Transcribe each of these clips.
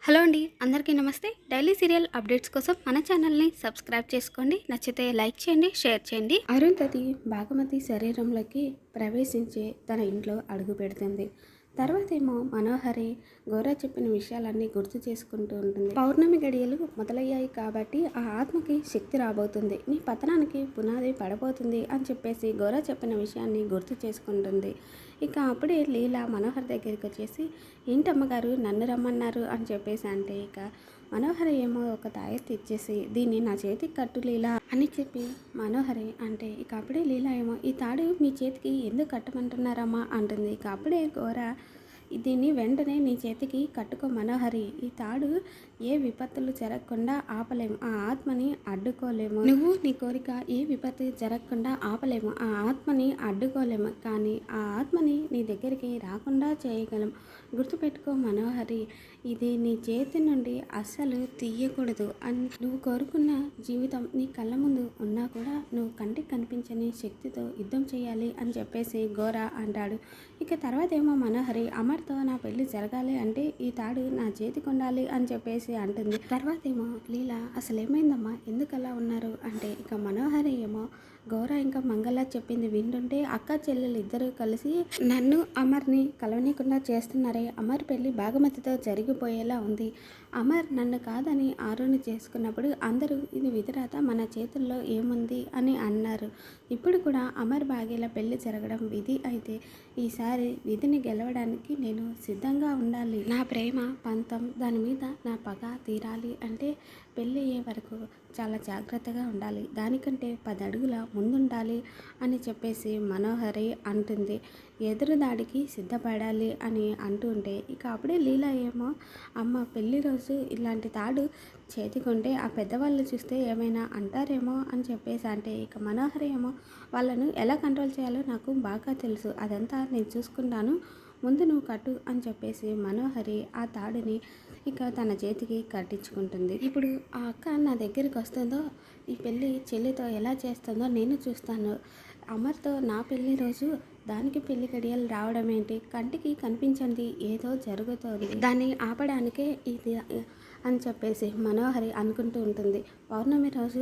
Hello అండి, అందరికీ నమస్తే. డైలీ సీరియల్ అప్డేట్స్ కోసం మన ఛానల్ని సబ్స్క్రైబ్ చేసుకోండి. నచ్చితే లైక్ చేయండి, షేర్ చేయండి. అరుంధతి భాగమతి శరీరంలోకి ప్రవేశించి తన ఇంట్లో అడుగు పెడుతుంది. తర్వాత ఏమో మనోహరి గోరా చెప్పిన విషయాలన్నీ గుర్తు చేసుకుంటూ ఉంటుంది. పౌర్ణమి గడియలు మొదలయ్యాయి కాబట్టి ఆ ఆత్మకి శక్తి రాబోతుంది, నీ పతనానికి పునాది పడబోతుంది అని చెప్పేసి గోరా చెప్పిన విషయాన్ని గుర్తు చేసుకుంటుంది. ఇక అప్పుడే లీలా మనోహర్ దగ్గరికి వచ్చేసి, ఏంటమ్మగారు నన్ను రమ్మన్నారు అని చెప్పేసి అంటే, ఇక మనోహరి ఏమో ఒక తాయెత్తు ఇచ్చేసి, దీన్ని నా చేతికి కట్టు లీలా అని చెప్పి మనోహరి అంటే, ఇక అప్పుడే లీలా ఏమో, ఈ తాడు మీ చేతికి ఎందుకు కట్టమంటున్నారమ్మా అంటుంది. ఇక అప్పుడే గోరా, దీన్ని వెంటనే నీ చేతికి కట్టుకో మనోహరి, ఈ తాడు ఏ విపత్తులు జరగకుండా ఆపలేము, ఆ ఆత్మని అడ్డుకోలేము. నువ్వు నీ కోరిక ఏ విపత్తు జరగకుండా ఆపలేము, ఆ ఆత్మని అడ్డుకోలేము, కానీ ఆ ఆత్మని నీ దగ్గరికి రాకుండా చేయగలం. గుర్తుపెట్టుకో మనోహరి, ఇది నీ చేతి నుండి అస్సలు తీయకూడదు అని. నువ్వు కోరుకున్న జీవితం నీ కళ్ళ ముందు ఉన్నా కూడా నువ్వు కంటికి కనిపించని శక్తితో యుద్ధం చేయాలి అని చెప్పేసి గోరా అంటాడు. ఇక తర్వాత ఏమో మనోహరి, అమర్తో నా పెళ్లి జరగాలి అంటే ఈ తాడు నా చేతికి ఉండాలి అని చెప్పేసి అంటుంది. తర్వాత ఏమో లీలా, అసలు ఏమైందమ్మా, ఎందుకు అలా ఉన్నారు అంటే, ఇక మనోహరి ఏమో, గౌరా ఇంకా మంగళ చెప్పింది వింటుంటే అక్క చెల్లెలు ఇద్దరు కలిసి నన్ను అమర్ని కలవనీయకుండా చేస్తున్నారే, అమర్ పెళ్ళి భాగమతితో జరిగిపోయేలా ఉంది. అమర్ నన్ను కాదని ఆరుని చేసుకున్నప్పుడు అందరూ ఇది విధిరాత, మన చేతుల్లో ఏముంది అని అన్నారు. ఇప్పుడు కూడా అమర్ భాగ్యల పెళ్లి జరగడం విధి అయితే ఈసారి విధిని గెలవడానికి నేను సిద్ధంగా ఉండాలి. నా ప్రేమ పంతం దాని మీద నా పగ తీరాలి అంటే పెళ్ళి అయ్యే వరకు చాలా జాగ్రత్తగా ఉండాలి, దానికంటే 10 అడుగుల ముందుండాలి అని చెప్పేసి మనోహరి అంటుంది. ఎదురుదాడికి సిద్ధపడాలి అని అంటుంటే, ఇక అప్పుడే లీలా ఏమో, అమ్మ పెళ్లి రోజు ఇలాంటి తాడు చేతికుంటే ఆ పెద్దవాళ్ళు చూస్తే ఏమైనా అంటారేమో అని చెప్పేసి అంటే, ఇక మనోహరి ఏమో, వాళ్ళను ఎలా కంట్రోల్ చేయాలో నాకు బాగా తెలుసు, అదంతా నేను చూసుకుంటాను, ముందు నువ్వు కట్టు అని చెప్పేసి మనోహరి ఆ తాడుని ఇక తన చేతికి కట్టించుకుంటుంది. ఇప్పుడు ఆ అక్క నా దగ్గరికి వస్తుందో, ఈ పెళ్ళి చెల్లితో ఎలా చేస్తుందో నేను చూస్తాను. అమర్తో నా పెళ్లి రోజు దానికి పెళ్లి గడియలు రావడం ఏంటి, కంటికి కనిపించింది ఏదో జరుగుతుంది, దాన్ని ఆపడానికే ఇది అని చెప్పేసి మనోహరి అనుకుంటూ ఉంటుంది. పౌర్ణమి రోజు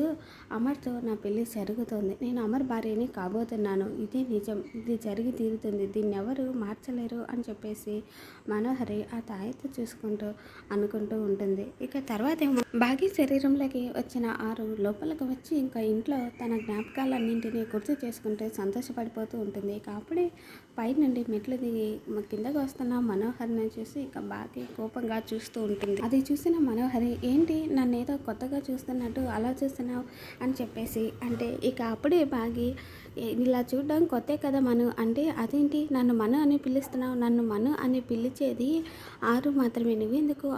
అమర్తో నా పెళ్ళి జరుగుతుంది, నేను అమర్ భార్యని కాబోతున్నాను, ఇది నిజం, ఇది జరిగి తీరుతుంది, దీన్ని ఎవరు మార్చలేరు అని చెప్పేసి మనోహరి ఆ తాయెత్తు చూసుకుంటూ అనుకుంటూ ఉంటుంది. ఇక తర్వాత ఏమో భాగ్య శరీరంలోకి వచ్చిన ఆరు లోపలికి వచ్చి ఇంకా ఇంట్లో తన జ్ఞాపకాలన్నింటినీ గుర్తు చేసుకుంటూ సంతోషపడిపోతూ ఉంటుంది. ఇక అప్పుడే పై నుండి మెట్లు దిగి కిందకు వస్తున్న మనోహర్ని చూసి ఇక భాగ్య కోపంగా చూస్తూ ఉంటుంది. అది చూసిన మనోహరి, ఏంటి నన్ను ఏదో కొత్తగా చూస్తున్నట్టు అలా చూస్తున్నావు అని చెప్పేసి అంటే, ఇక అప్పుడే భాగి, ఇలా చూడడం కొత్తే కదా మను అంటే, అదేంటి నన్ను మను అని పిలుస్తున్నావు, నన్ను మను అని పిలిచేది ఆరు మాత్రమే, నువ్వెందుకు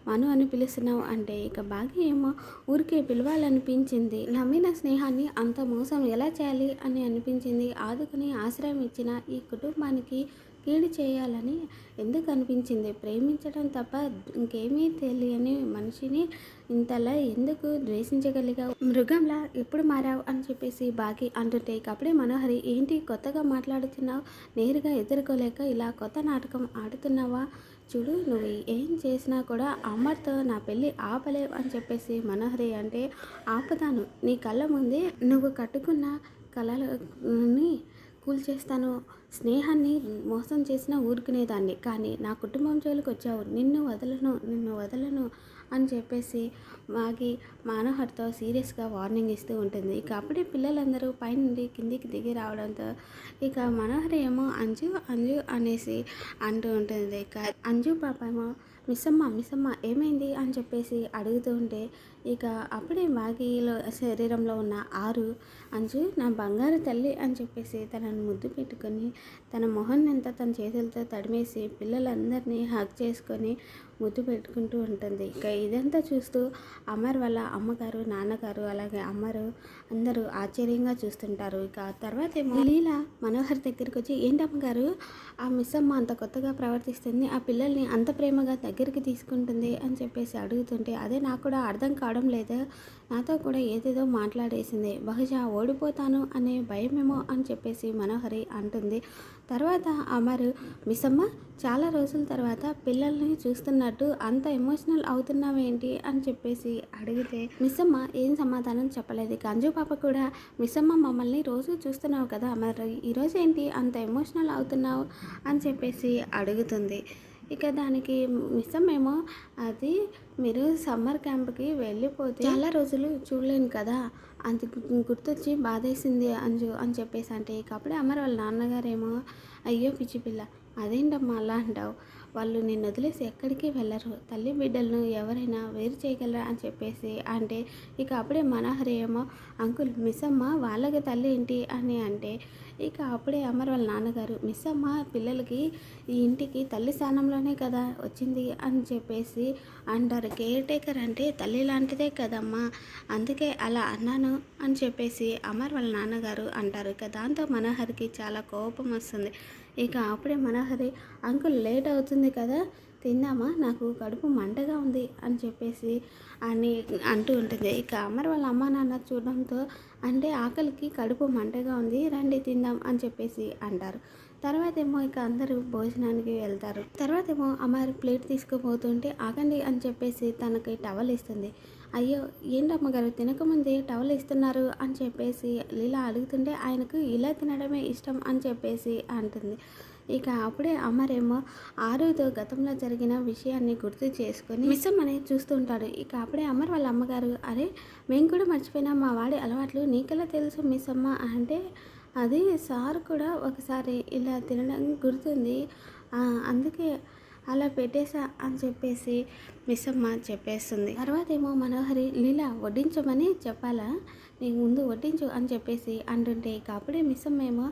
మను అని పిలుస్తున్నావు అంటే, ఇక భాగి ఏమో, ఊరికే పిలవాలనిపించింది, నమ్మిన స్నేహాన్ని అంత మోసం ఎలా చేయాలి అని అనిపించింది, ఆదుకుని ఆశ్రయం ఇచ్చిన ఈ కుటుంబానికి కీడు చేయాలని ఎందుకు అనిపించింది, ప్రేమించడం తప్ప ఇంకేమీ తెలియని మనిషిని ఇంతలా ఎందుకు ద్వేషించగలిగావు, మృగంలా ఎప్పుడు మారావు అని చెప్పేసి బాగి అంటుంటే, ఇక అప్పుడే మనోహరి, ఏంటి కొత్తగా మాట్లాడుతున్నావు, నేరుగా ఎదుర్కోలేక ఇలా కొత్త నాటకం ఆడుతున్నావా, చూడు నువ్వు ఏం చేసినా కూడా అమర్తో నా పెళ్ళి ఆపలేవు అని చెప్పేసి మనోహరి అంటే, ఆపుతాను, నీ కళ్ళ ముందే నువ్వు కట్టుకున్న కళలని కూల్చేస్తాను, స్నేహాన్ని మోసం చేసిన ఊరుకునేదాన్ని, కానీ నా కుటుంబం జోలికి వచ్చావు, నిన్ను వదలను అని చెప్పేసి మాగి మనోహర్తో సీరియస్గా వార్నింగ్ ఇస్తూ ఉంటుంది. ఇక అప్పుడే పిల్లలందరూ పైనుండి కిందికి దిగి రావడంతో ఇక మనోహర్ ఏమో అంజు అనేసి అంటూ ఉంటుంది. ఇక అంజు పాప ఏమో, మిస్సమ్మ ఏమైంది అని చెప్పేసి అడుగుతూ ఉంటే, ఇక అప్పుడే మాగిలో శరీరంలో ఉన్న ఆరు, అంజు నా బంగారు తల్లి అని చెప్పేసి తనను ముద్దు పెట్టుకొని తన మొహాన్నంతా తన చేతులతో తడిమేసి పిల్లలందరినీ హగ్ చేసుకొని ముద్దు పెట్టుకుంటూ ఉంటుంది. ఇక ఇదంతా చూస్తూ అమర్ వాళ్ళ అమ్మగారు, నాన్నగారు, అలాగే అమ్మరు అందరూ ఆశ్చర్యంగా చూస్తుంటారు. ఇక తర్వాత ఏమో లీలా మనోహర్ దగ్గరికి వచ్చి, ఏంటమ్మగారు ఆ మిస్ అమ్మ అంత కొత్తగా ప్రవర్తిస్తుంది, ఆ పిల్లల్ని అంత ప్రేమగా దగ్గరికి తీసుకుంటుంది అని చెప్పేసి అడుగుతుంటే, అదే నాకు కూడా అర్థం కావడం లేదు, నాతో కూడా ఏదేదో మాట్లాడేసింది, బహుశా ఓడిపోతాను అనే భయమేమో అని చెప్పేసి మనోహరి అంటుంది. తర్వాత అమరు మిస్సమ్మ చాలా రోజుల తర్వాత పిల్లల్ని చూస్తున్నట్టు అంత ఎమోషనల్ అవుతున్నావేంటి అని చెప్పేసి అడిగితే మిస్సమ్మ ఏం సమాధానం చెప్పలేదు. అంజు పాప కూడా మిస్సమ్మ మమ్మల్ని రోజు చూస్తున్నావు కదా, మరి ఈరోజు ఏంటి అంత ఎమోషనల్ అవుతున్నావు అని చెప్పేసి అడుగుతుంది. ఇక దానికి మిస్సమ్మేమో అది మీరు సమ్మర్ క్యాంప్కి వెళ్ళిపోతే చాలా రోజులు చూడలేను కదా, అది గుర్తొచ్చి బాధేసింది అంజు అని చెప్పేసి అంటే ఇక అప్పుడే అమర్ వాళ్ళ నాన్నగారేమో అయ్యో పిచ్చి పిల్ల అదేంటమ్మా అలా అంటావు, వాళ్ళు నిన్ను వదిలేసి ఎక్కడికి వెళ్ళరు, తల్లి బిడ్డలను ఎవరైనా వేరు చేయగలరా అని చెప్పేసి అంటే ఇక అప్పుడే మనోహరి ఏమో అంకుల్ మిస్సమ్మ వాళ్ళకి తల్లి ఏంటి అని అంటే ఇక అప్పుడే అమర్ వాళ్ళ నాన్నగారు మిస్సమ్మ పిల్లలకి ఈ ఇంటికి తల్లి స్థానంలోనే కదా వచ్చింది అని చెప్పేసి అంటారు. కేర్ టేకర్ అంటే తల్లి లాంటిదే కదమ్మా, అందుకే అలా అన్నాను అని చెప్పేసి అమర్ వాళ్ళ నాన్నగారు అంటారు. ఇక దాంతో మనోహరికి చాలా కోపం వస్తుంది. ఇక అప్పుడే మనోహరి అంకుల్ లేట్ అవుతుంది కదా, తిందామా, నాకు కడుపు మంటగా ఉంది అని చెప్పేసి అని అంటూ ఉంటుంది. ఇక అమర్ వాళ్ళ అమ్మ నాన్న చూడడంతో అంటే ఆకలికి కడుపు మంటగా ఉంది, రండి తిందాం అని చెప్పేసి అంటారు. తర్వాత ఏమో ఇక అందరూ భోజనానికి వెళ్తారు. తర్వాత ఏమో అమర్ ప్లేట్ తీసుకుపోతుంటే ఆగండి అని చెప్పేసి తనకి టవల్ ఇస్తుంది. అయ్యో ఏంటమ్మగారు తినకముందే టవల్ ఇస్తున్నారు అని చెప్పేసి లీలా అడుగుతుంటే ఆయనకు ఇలా తినడమే ఇష్టం అని చెప్పేసి అంటుంది. ఇక అప్పుడే అమరేమో ఆరుతో గతంలో జరిగిన విషయాన్ని గుర్తు చేసుకొని మిస్సమ్మని చూస్తూ ఉంటాడు. ఇక అప్పుడే అమర్ వాళ్ళ అమ్మగారు అరే మేము కూడా మర్చిపోయినా మా వాడి అలవాట్లు నీకెలా తెలుసు మిస్సమ్మ అంటే అది సార్ కూడా ఒకసారి ఇలా తినడం గుర్తుంది, అందుకే అలా పెట్టేశా అని చెప్పేసి మిస్సమ్మ చెప్పేస్తుంది. తర్వాత ఏమో మనోహరి లీలా వడ్డించమని చెప్పాలా, నీకు ముందు వడ్డించు అని చెప్పేసి అంటుంటే ఇక అప్పుడే మిస్సమ్మ ఏమో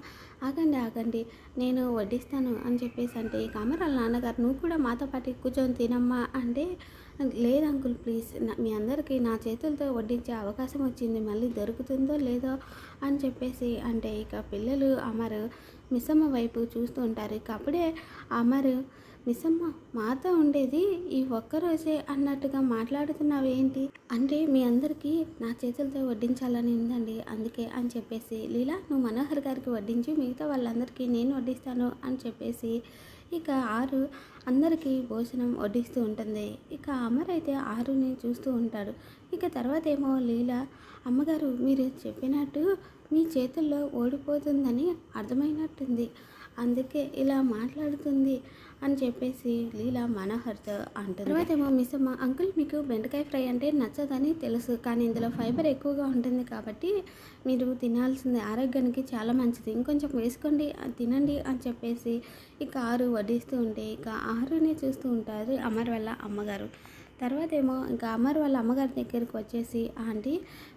ఆగండి ఆగండి నేను వడ్డిస్తాను అని చెప్పేసి అంటే ఇక అమర్ వాళ్ళ నాన్నగారు నువ్వు కూడా మాతో పాటు కూర్చొని తినమ్మా అంటే లేదు అంకుల్ ప్లీజ్ మీ అందరికీ నా చేతులతో వడ్డించే అవకాశం వచ్చింది, మళ్ళీ దొరుకుతుందో లేదో అని చెప్పేసి అంటే ఇక పిల్లలు అమరు మిస్సమ్మ వైపు చూస్తూ ఉంటారు. ఇక అప్పుడే అమరు మిస్సమ్మ మాతో ఉండేది ఈ ఒక్కరోజే అన్నట్టుగా మాట్లాడుతున్నావు ఏంటి అంటే మీ అందరికీ నా చేతులతో వడ్డించాలని ఉందండి అందుకే అని చెప్పేసి లీలా నువ్వు మనోహర్ గారికి వడ్డించి మిగతా వాళ్ళందరికీ నేను వడ్డిస్తాను అని చెప్పేసి ఇక ఆరు అందరికీ భోజనం వడ్డిస్తూ ఉంటుంది. ఇక అమర్ అయితే ఆరుని చూస్తూ ఉంటాడు. ఇక తర్వాత ఏమో లీలా అమ్మగారు మీరు చెప్పినట్టు మీ చేతుల్లో ఓడిపోతుందని అర్థమైనట్టుంది, అందుకే ఇలా మాట్లాడుతుంది అని చెప్పేసి లీలా మనోహర్తో అంటుంది. తర్వాత ఏమో మిస్సమ్మ అంకుల్ మీకు బెండకాయ ఫ్రై అంటే నచ్చదని తెలుసు, కానీ ఇందులో ఫైబర్ ఎక్కువగా ఉంటుంది కాబట్టి మీరు తినాల్సింది ఆరోగ్యానికి చాలా మంచిది, ఇంకొంచెం వేసుకోండి తినండి అని చెప్పేసి ఇక ఆరు వడ్డిస్తూ ఉంటే ఇక ఆరుని చూస్తూ ఉంటారు అమర్ వాళ్ళ అమ్మగారు. తర్వాత ఏమో ఇంకా అమర్ వాళ్ళ అమ్మగారి దగ్గరికి వచ్చేసి ఆంటీ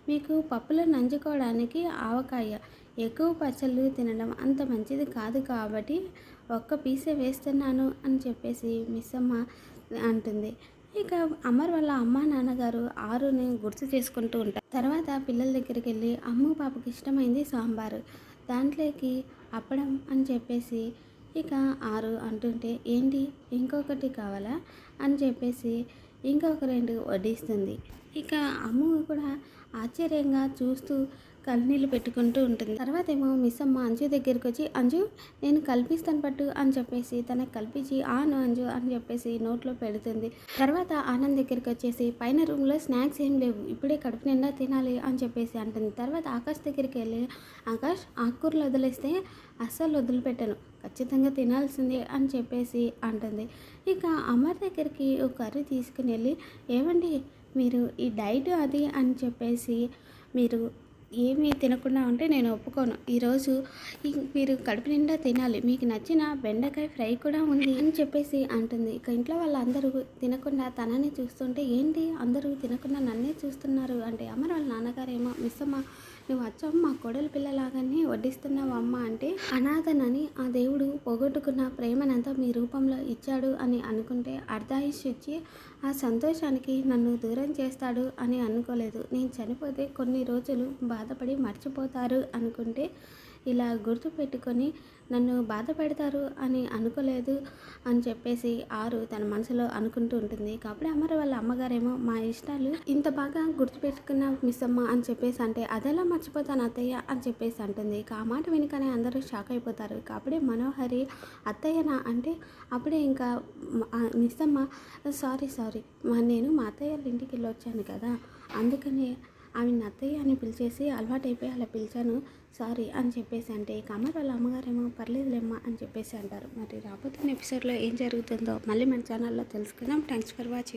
మీకు పప్పులో నంచుకోవడానికి ఆవకాయ ఎక్కువ పచ్చళ్ళు తినడం అంత మంచిది కాదు కాబట్టి ఒక్క పీసే వేస్తున్నాను అని చెప్పేసి మిస్సమ్మ అంటుంది. ఇక అమర్ వాళ్ళ అమ్మ నాన్నగారు ఆరుని గుర్తు చేసుకుంటూ ఉంటారు. తర్వాత పిల్లల దగ్గరికి వెళ్ళి అమ్ము పాపకి ఇష్టమైంది సాంబారు, దాంట్లోకి అప్పడం అని చెప్పేసి ఇక ఆరు అంటుంటే ఏంటి ఇంకొకటి కావాలా అని చెప్పేసి ఇంకొక 2 వడ్డిస్తుంది. ఇక అమ్ము కూడా ఆశ్చర్యంగా చూస్తూ కన్నీళ్ళు పెట్టుకుంటూ ఉంటుంది. తర్వాత ఏమో మిస్సమ్మ అంజు దగ్గరికి వచ్చి అంజు నేను కల్పిస్తాను పట్టు అని చెప్పేసి తనకు కల్పించి ఆను అంజు అని చెప్పేసి నోట్లో పెడుతుంది. తర్వాత ఆనంద్ దగ్గరికి వచ్చేసి పైన రూమ్లో స్నాక్స్ ఏం లేవు ఇప్పుడే కడుపు నిండా తినాలి అని చెప్పేసి అంటుంది. తర్వాత ఆకాష్ దగ్గరికి వెళ్ళి ఆకాష్ ఆకుకూరలు వదిలేస్తే అస్సలు వదిలిపెట్టాను ఖచ్చితంగా తినాల్సిందే అని చెప్పేసి అంటుంది. ఇక అమర్ దగ్గరికి ఒక కర్రీ తీసుకుని వెళ్ళి ఏమండి మీరు ఈ డైట్ అది అని చెప్పేసి మీరు ఏమీ తినకుండా ఉంటే నేను ఒప్పుకోను, ఈరోజు మీరు కడుపు నిండా తినాలి, మీకు నచ్చిన బెండకాయ ఫ్రై కూడా ఉంది అని చెప్పేసి అంటుంది. ఇక ఇంట్లో వాళ్ళందరూ తినకుండా తనని చూస్తుంటే ఏంటి అందరూ తినకుండా నన్నే చూస్తున్నారు అంటే అమర్ వాళ్ళ నాన్నగారేమో మిస్సమ్మ నువ్వు అచ్చం మా కోడలి పిల్లలాగానే వడ్డిస్తున్నావు అమ్మ అంటే అనాథనని ఆ దేవుడు పోగొట్టుకున్న ప్రేమనంతా మీ రూపంలో ఇచ్చాడు అని అనుకుంటే అర్ధాయుష్ ఇచ్చి ఆ సంతోషానికి నన్ను దూరం చేస్తాడు అని అనుకోలేదు, నేను చనిపోతే కొన్ని రోజులు బాధపడి మర్చిపోతారు అనుకుంటే ఇలా గుర్తు పెట్టుకొని నన్ను బాధ పెడతారు అని అనుకోలేదు అని చెప్పేసి ఆరు తన మనసులో అనుకుంటూ ఉంటుంది. కాబట్టి అమర్ వాళ్ళ అమ్మగారేమో మా ఇష్టాలు ఇంత బాగా గుర్తుపెట్టుకున్న మిస్ అమ్మ అని చెప్పేసి అంటే అదెలా మర్చిపోతాను అత్తయ్య అని చెప్పేసి అంటుంది. ఆ మాట వినకనే అందరూ షాక్ అయిపోతారు. అప్పుడే మనోహరి అత్తయ్యనా అంటే అప్పుడే ఇంకా మిస్ అమ్మ సారీ నేను మా అత్తయ్య వాళ్ళ ఇంటికి వెళ్ళి వచ్చాను కదా, అందుకనే ఆమె అత్తయ్య అని పిలిచేసి అలవాటైపోయి అలా పిలిచాను, సారీ అని చెప్పేసి అంటే ఇక అమర్ వాళ్ళ అమ్మగారేమో పర్లేదులేమ్మా అని చెప్పేసి అంటారు. మరి రాబోతున్న ఎపిసోడ్లో ఏం జరుగుతుందో మళ్ళీ మన ఛానల్లో తెలుసుకుందాం. Thanks for watching.